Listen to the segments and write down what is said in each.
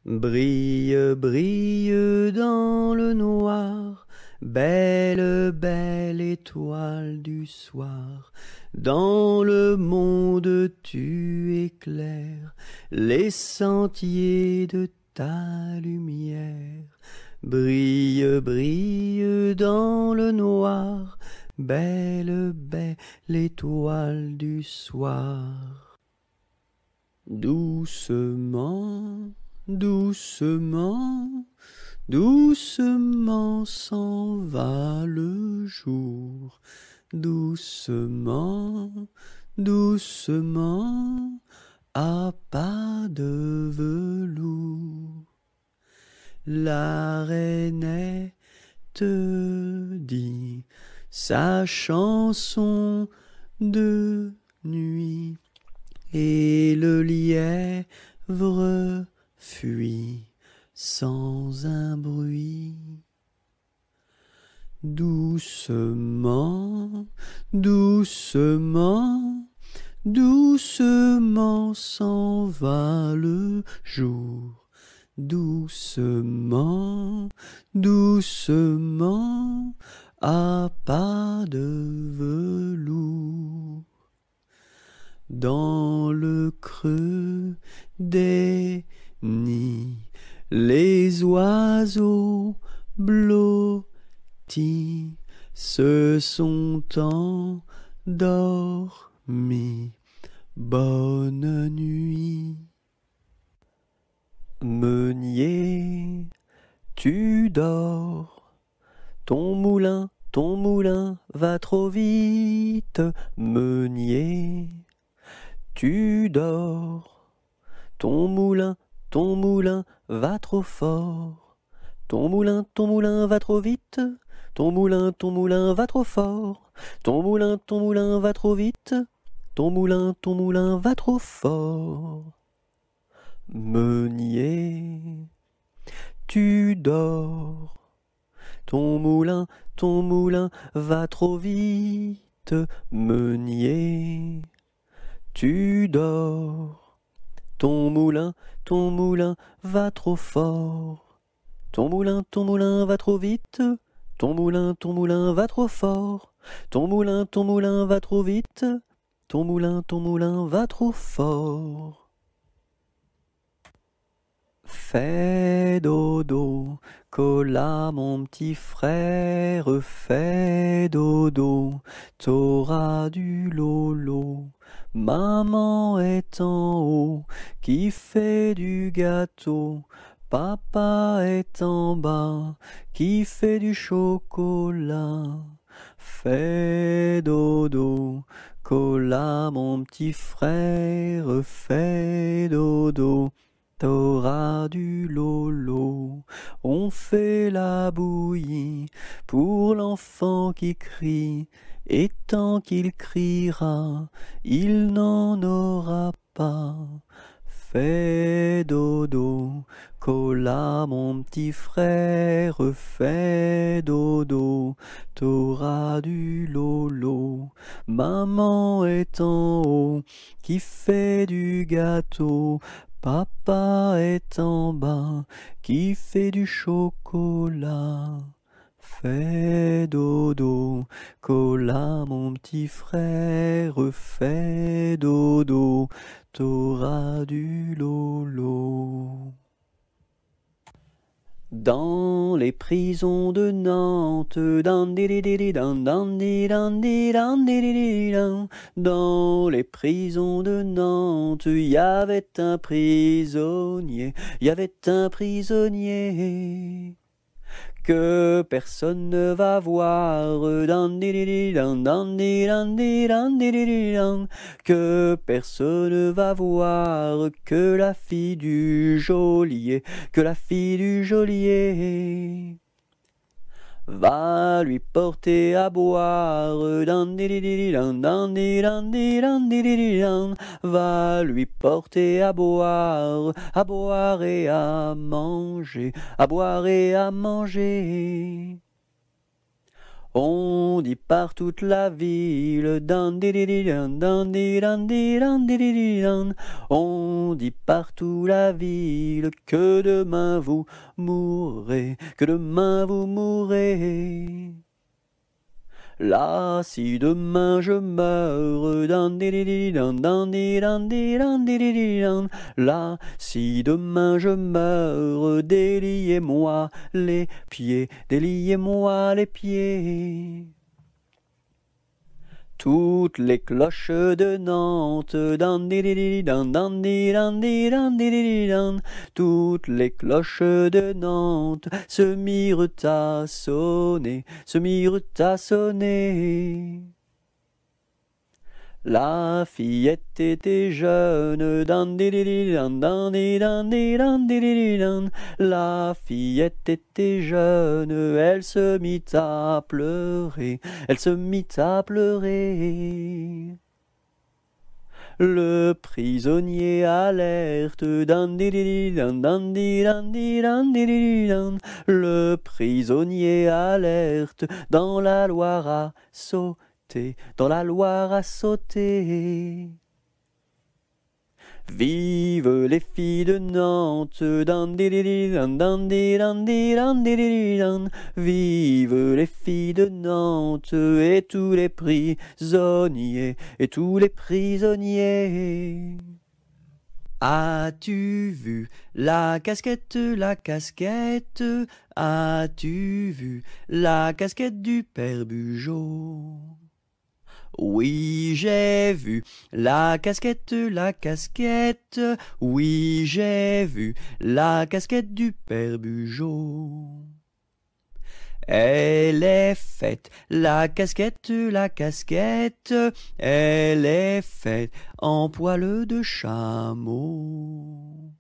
Brille, brille dans le noir, belle, belle étoile du soir. Dans le monde tu éclaires les sentiers de ta lumière. Brille, brille dans le noir, belle, belle étoile du soir. Doucement, doucement, doucement s'en va le jour. Doucement, doucement, à pas de velours. La rainette dit sa chanson de nuit et le lièvre fuit sans un bruit. Doucement, doucement, doucement s'en va le jour. Doucement, doucement, à pas de velours. Dans le creux des nids, les oiseaux blottis se sont endormis. Bonne nuit. Meunier, tu dors, ton moulin va trop vite. Meunier, tu dors, ton moulin va trop fort. Ton moulin va trop vite. Ton moulin va trop fort. Ton moulin va trop vite. Ton moulin va trop fort. Meunier, tu dors, ton moulin va trop vite. Meunier, tu dors, ton moulin va trop fort. Ton moulin va trop vite. Ton moulin va trop fort. Ton moulin va trop vite. Ton moulin va trop fort. Fais dodo, cola mon petit frère, fais dodo, t'auras du lolo. Maman est en haut, qui fait du gâteau. Papa est en bas, qui fait du chocolat. Fais dodo, cola mon petit frère, fais dodo. T'auras du lolo, on fait la bouillie pour l'enfant qui crie, et tant qu'il criera, il n'en aura pas. Fais dodo, cola mon petit frère, fais dodo, t'auras du lolo. Maman est en haut, qui fait du gâteau. Papa est en bas, qui fait du chocolat. Fais dodo, cola mon petit frère, fais dodo, t'auras du lolo. Dans les prisons de Nantes, dans les prisons de Nantes, il y avait un prisonnier, que personne ne va voir, que personne ne va voir, que la fille du geôlier, va lui porter à boire, va lui porter à boire et à manger, à boire et à manger. On dit par toute la ville, on dit partout la ville que demain vous mourrez, que demain vous mourrez. Là, si demain je meurs, là, si demain je meurs, déliez-moi les pieds, déliez-moi les pieds. Toutes les cloches de Nantes, toutes les cloches de Nantes se mirent à sonner, se mirent à sonner. La fillette était jeune, la fillette était jeune, elle se mit à pleurer, elle se mit à pleurer. Le prisonnier alerte, le prisonnier alerte, dans la Loire à sauter, dans la Loire à sauter. Vive les filles de Nantes, vive les filles de Nantes, et tous les prisonniers, et tous les prisonniers. As-tu vu la casquette, la casquette? As-tu vu la casquette du père Bugeaud? Oui, j'ai vu la casquette, la casquette. Oui, j'ai vu la casquette du père Bugeaud. Elle est faite, la casquette, la casquette. Elle est faite en poil de chameau.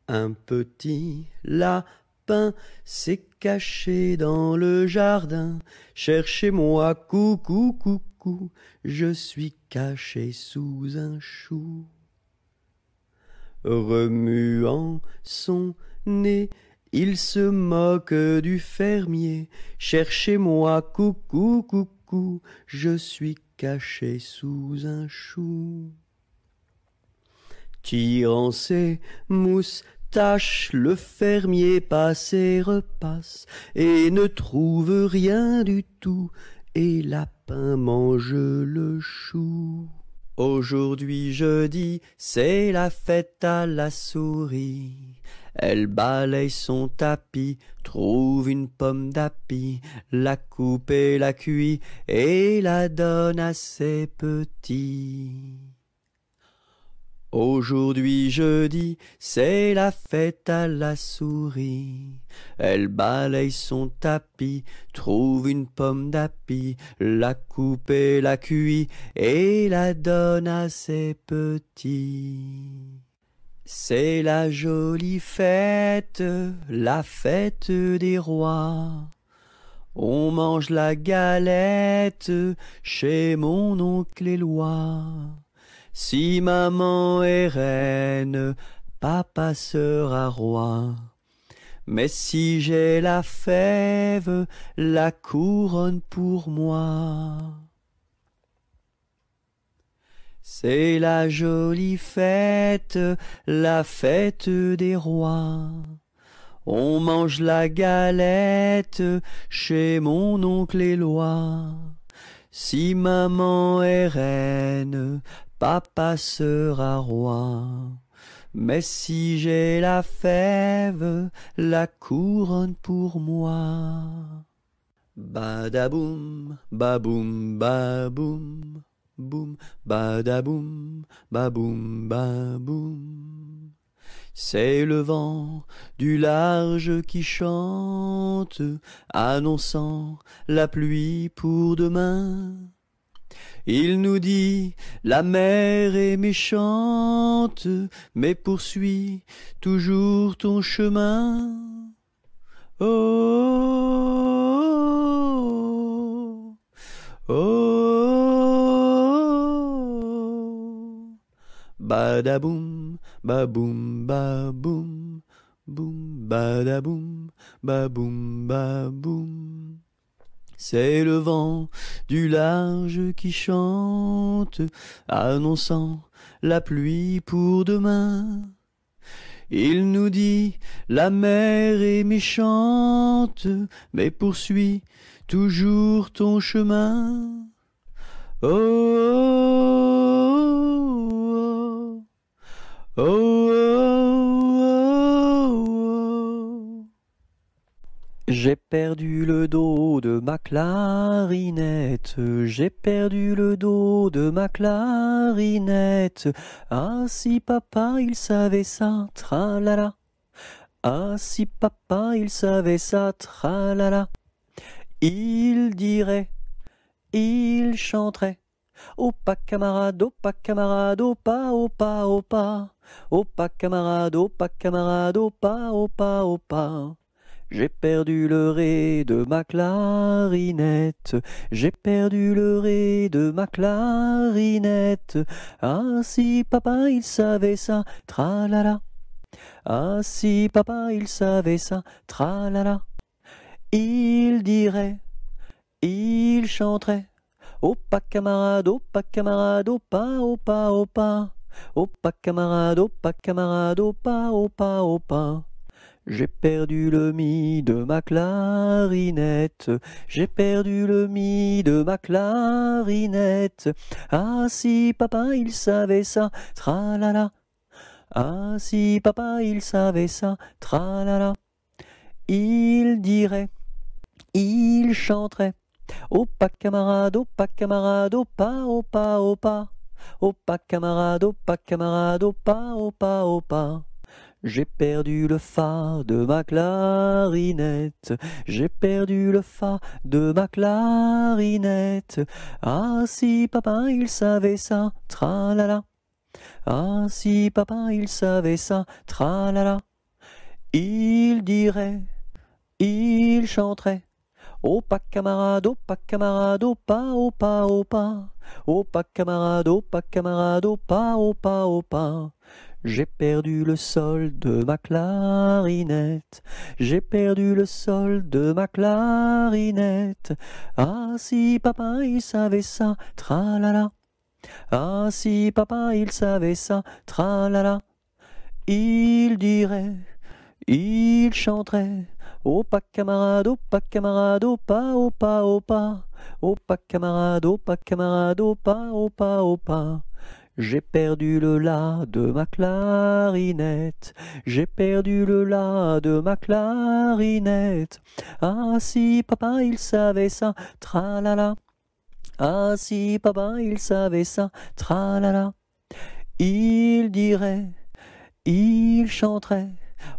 Un petit lapin s'est caché dans le jardin. Cherchez-moi, coucou, coucou, je suis caché sous un chou. Remuant son nez, il se moque du fermier. Cherchez-moi, coucou, coucou, je suis caché sous un chou. Tirant ses moustaches, le fermier passe et repasse, et ne trouve rien du tout, et lapin mange le chou. Aujourd'hui jeudi, c'est la fête à la souris. Elle balaye son tapis, trouve une pomme d'api, la coupe et la cuit, et la donne à ses petits. Aujourd'hui jeudi, c'est la fête à la souris. Elle balaye son tapis, trouve une pomme d'api, la coupe et la cuit, et la donne à ses petits. C'est la jolie fête, la fête des rois. On mange la galette chez mon oncle Éloi. Si maman est reine, papa sera roi. Mais si j'ai la fève, la couronne pour moi. C'est la jolie fête, la fête des rois. On mange la galette chez mon oncle Éloi. Si maman est reine, papa sera roi. Mais si j'ai la fève, la couronne pour moi. Badaboum, baboum, baboum, boum, badaboum, baboum, baboum. C'est le vent du large qui chante, annonçant la pluie pour demain. Il nous dit, la mer est méchante, mais poursuis toujours ton chemin. Oh, oh, oh. Badaboum, baboum, baboum, boum, badaboum, baboum, baboum. c'est le vent du large qui chante, annonçant la pluie pour demain. Il nous dit, la mer est méchante, mais poursuis toujours ton chemin. Oh, oh, oh, oh, oh. J'ai perdu le dos de ma clarinette, j'ai perdu le dos de ma clarinette. Ah si papa il savait ça, tralala. Ah si papa il savait ça, tralala. Il dirait, il chanterait. Opa camarade, opa camarade, opa, opa, opa. Opa camarade, opa camarade, opa, opa, opa. J'ai perdu le ré de ma clarinette, j'ai perdu le ré de ma clarinette. Ah si papa il savait ça, tralala. Ah si papa il savait ça, tralala. Il dirait, il chanterait. Opa camarade, opa camarade, opa, opa, opa. Opa camarade, opa camarade, opa, opa, opa. J'ai perdu le mi de ma clarinette, j'ai perdu le mi de ma clarinette. Ah si papa il savait ça, tralala. Ah si papa il savait ça, tralala. Il dirait, il chanterait. Opa camarade, opa camarade, opa, opa, opa. Opa camarade, opa camarade, opa, opa, opa. J'ai perdu le fa de ma clarinette, j'ai perdu le fa de ma clarinette. Ah si papa il savait ça, tralala. Ah si papa il savait ça, tralala. Il dirait, il chanterait. Opa camarade, opa camarade, opa, opa, opa. Opa camarade, opa camarade, opa, opa, opa. J'ai perdu le sol de ma clarinette, j'ai perdu le sol de ma clarinette. Ah si papa il savait ça, tralala. Ah si papa il savait ça, tralala. Il dirait, il chanterait. Opa camarade, opa camarade, opa, opa, opa. Opa camarade, opa camarade, opa, opa, opa. J'ai perdu le la de ma clarinette, j'ai perdu le la de ma clarinette. Ah si papa il savait ça, tralala. Ah si papa il savait ça, tralala. Il dirait, il chanterait.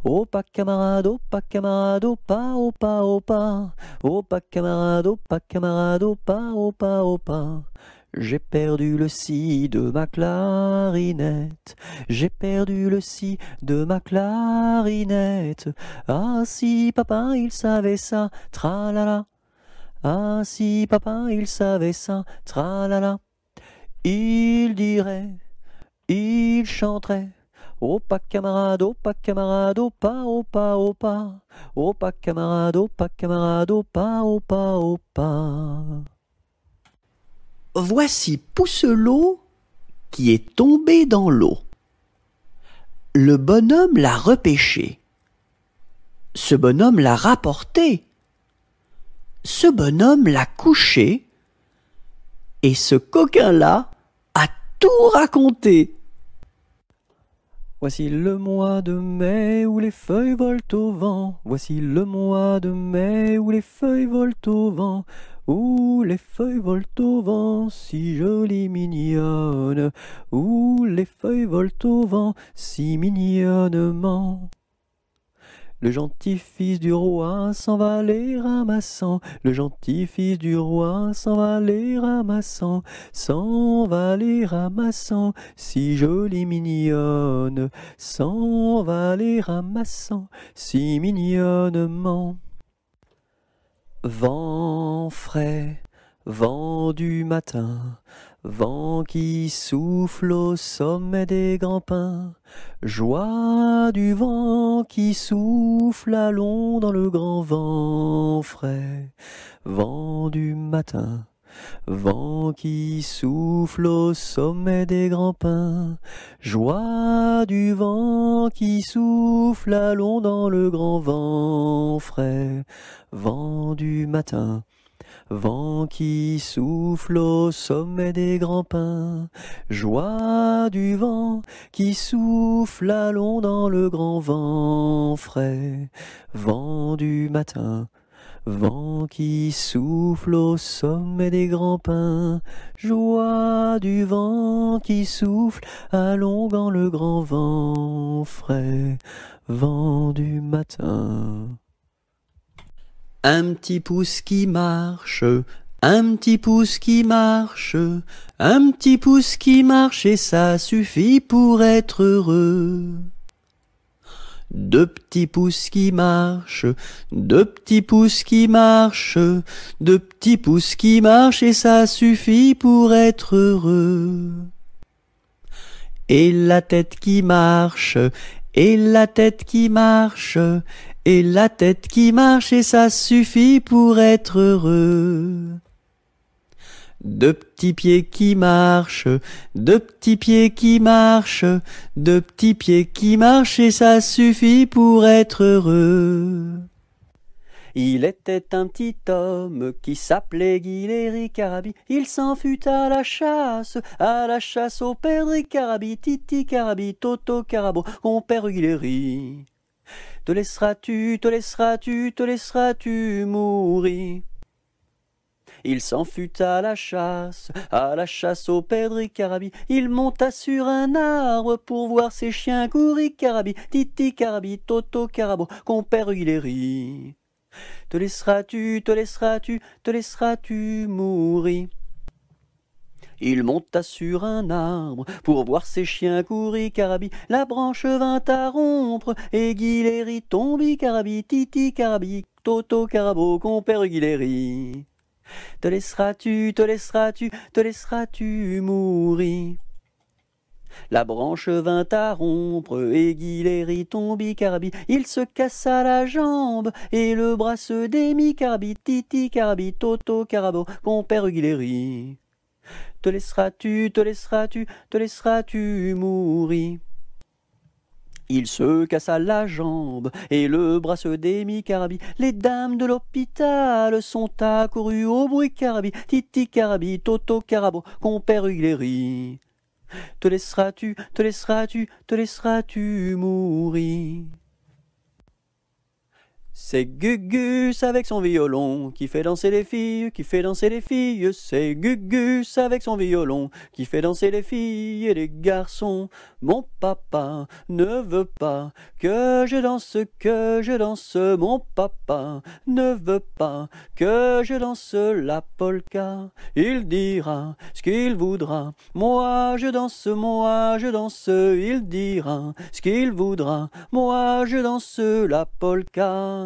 Opa camarade, opa camarade, opa, opa, opa. Opa camarade, opa camarade, opa, opa, opa. J'ai perdu le si de ma clarinette, j'ai perdu le si de ma clarinette. Ah si papa il savait ça, tralala. Ah si papa il savait ça, tralala. Il dirait, il chanterait. Opa camarade, opa camarade, opa, opa, opa. Opa camarade, opa camarade, opa, opa, opa. Voici Pousselot qui est tombé dans l'eau. Le bonhomme l'a repêché. Ce bonhomme l'a rapporté. Ce bonhomme l'a couché. Et ce coquin-là a tout raconté. Voici le mois de mai où les feuilles volent au vent. Voici le mois de mai où les feuilles volent au vent. Où les feuilles volent au vent, si jolies mignonnes. Où les feuilles volent au vent, si mignonnement. Le gentil fils du roi s'en va les ramassant. Le gentil fils du roi s'en va les ramassant. S'en va les ramassant, si jolie mignonne. S'en va les ramassant, si mignonnement. Vent frais, vent du matin, vent qui souffle au sommet des grands pins, joie du vent qui souffle, allons dans le grand vent frais, vent du matin. Vent qui souffle au sommet des grands pins, joie du vent qui souffle, allons dans le grand vent frais, vent du matin. Vent qui souffle au sommet des grands pins, joie du vent qui souffle, allons dans le grand vent frais, vent du matin. Vent qui souffle au sommet des grands pins, joie du vent qui souffle, allons dans le grand vent frais, vent du matin. Un petit pouce qui marche, un petit pouce qui marche, un petit pouce qui marche et ça suffit pour être heureux. Deux petits pouces qui marchent, deux petits pouces qui marchent, deux petits pouces qui marchent et ça suffit pour être heureux. Et la tête qui marche, et la tête qui marche, et la tête qui marche et ça suffit pour être heureux. Deux petits pieds qui marchent, deux petits pieds qui marchent, deux petits pieds qui marchent et ça suffit pour être heureux. Il était un petit homme qui s'appelait Guileri Carabi. Il s'en fut à la chasse au père Carabi, Titi Carabi, Toto Carabo, compère Guileri. Te laisseras-tu, te laisseras-tu, te laisseras-tu mourir? Il s'en fut à la chasse au perdrix Carabi. Il monta sur un arbre pour voir ses chiens courir Carabi, Titi Carabi, Toto Carabo, compère Guileri. Te laisseras-tu, te laisseras-tu, te laisseras-tu mourir? Il monta sur un arbre pour voir ses chiens courir Carabi. La branche vint à rompre et Guileri tombi Carabi, Titi Carabi, Toto Carabo, compère Guileri. Te laisseras-tu, te laisseras-tu, te laisseras-tu mourir? La branche vint à rompre et Guileri tombi Carabi. Il se cassa la jambe et le bras se démit Carabi, Titi Carabi, Toto Carabo, compère Guileri. Te laisseras-tu, te laisseras-tu, te laisseras-tu mourir? Il se cassa la jambe et le bras se démit Carabi. Les dames de l'hôpital sont accourues au bruit Carabi, Titi Carabi, Toto Carabo, compère Guileri. Te laisseras-tu, te laisseras-tu, te laisseras-tu mourir? C'est Gugus avec son violon qui fait danser les filles, qui fait danser les filles. C'est Gugus avec son violon qui fait danser les filles et les garçons. Mon papa ne veut pas que je danse. Mon papa ne veut pas que je danse la polka. Il dira ce qu'il voudra. Moi je danse. Il dira ce qu'il voudra. Moi je danse la polka.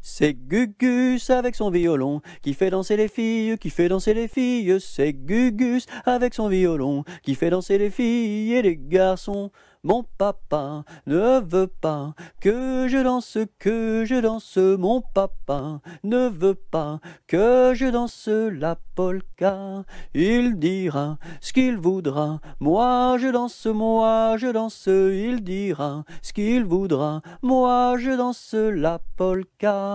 C'est Gugus avec son violon qui fait danser les filles, qui fait danser les filles. C'est Gugus avec son violon qui fait danser les filles et les garçons. Mon papa ne veut pas que je danse. Mon papa ne veut pas que je danse la polka. Il dira ce qu'il voudra. Moi je danse. Il dira ce qu'il voudra. Moi je danse la polka.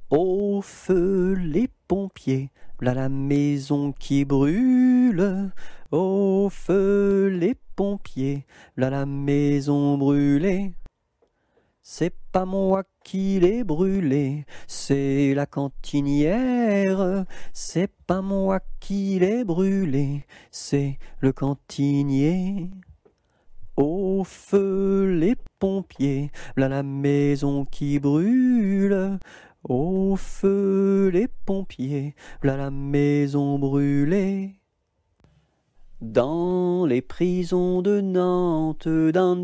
Au feu les pompiers, v'là la maison qui brûle. Au feu les pompiers, v'là la maison brûlée. C'est pas moi qui l'ai brûlée, c'est la cantinière. C'est pas moi qui l'ai brûlée, c'est le cantinier. Au feu les pompiers, v'là la maison qui brûle. Au feu les pompiers, v'là la maison brûlée. Dans les prisons de Nantes, dans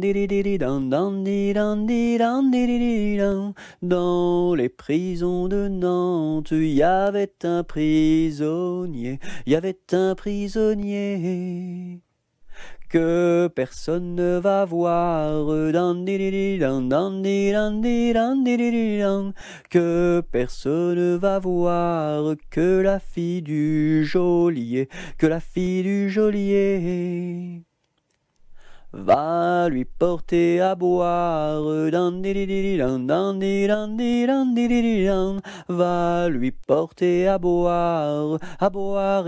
les prisons de Nantes, il y avait un prisonnier, il y avait un prisonnier que personne ne va voir, que personne ne va voir, que la fille du geôlier, que la fille du geôlier va lui porter à boire, va lui porter à boire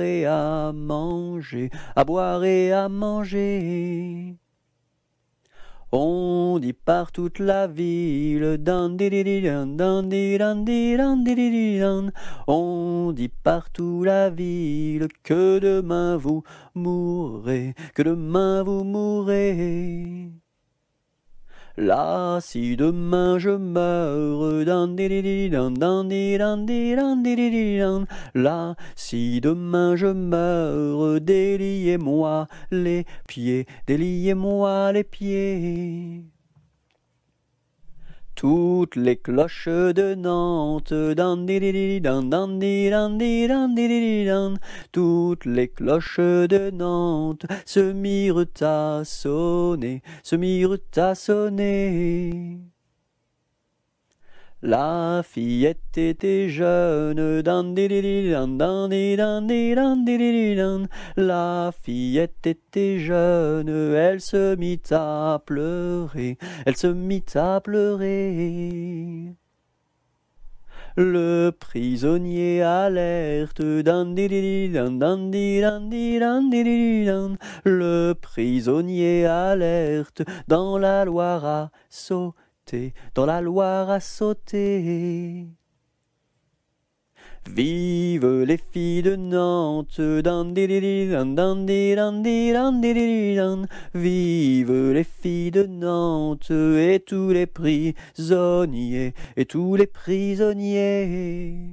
et à manger, à boire et à manger. On dit par toute la ville, on dit partout la ville que demain vous mourrez, que demain vous mourrez. Là, si demain je meurs, là, si demain je meurs, déliez-moi les pieds, déliez-moi les pieds. Toutes les cloches de Nantes, toutes les cloches de Nantes se mirent à sonner, se mirent à sonner. La fillette était jeune, la fillette était jeune, elle se mit à pleurer, elle se mit à pleurer. Le prisonnier alerte, le prisonnier alerte, dans la Loire à sauter, dans la Loire à sauter. Vive les filles de Nantes, vive les filles de Nantes, et tous les prisonniers, et tous les prisonniers.